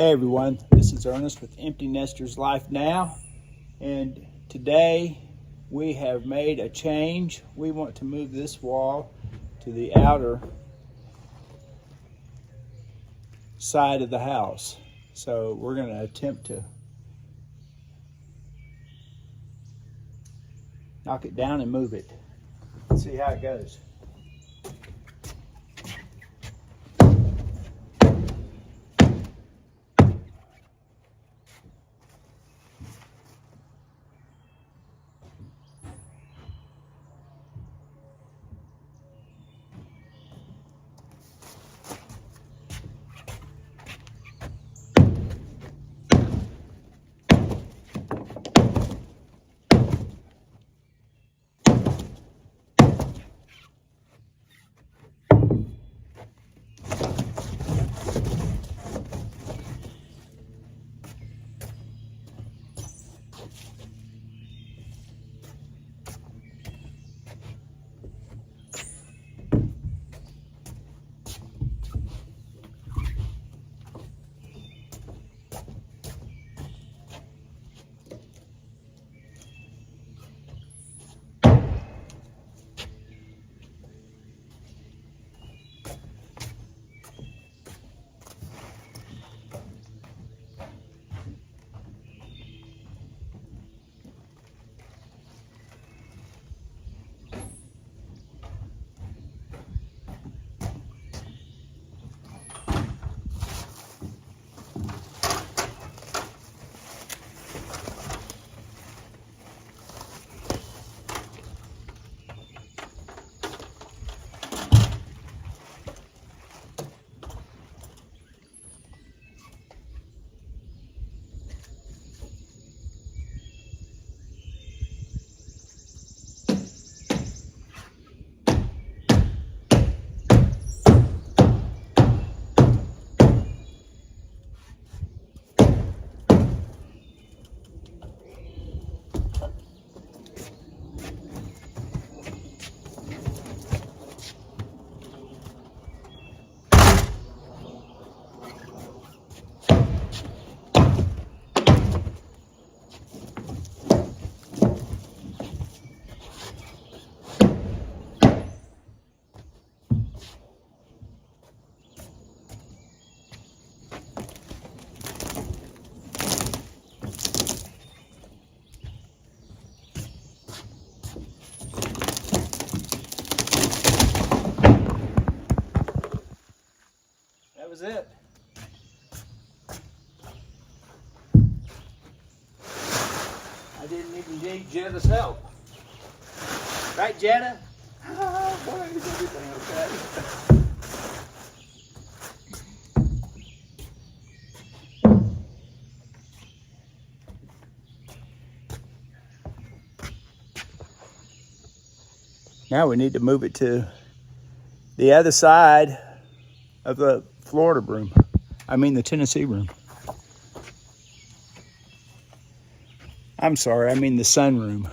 Hey everyone, this is Ernest with Empty Nesters Life Now, and today we have made a change. We want to move this wall to the outer side of the house. So we're going to attempt to knock it down and move it. Let's see how it goes. That was it. I didn't even need Jetta's help. Right, Jetta? Oh, boy, is everything okay? Now we need to move it to the other side of the Florida room. I mean the Tennessee room. I'm sorry, I mean the sunroom.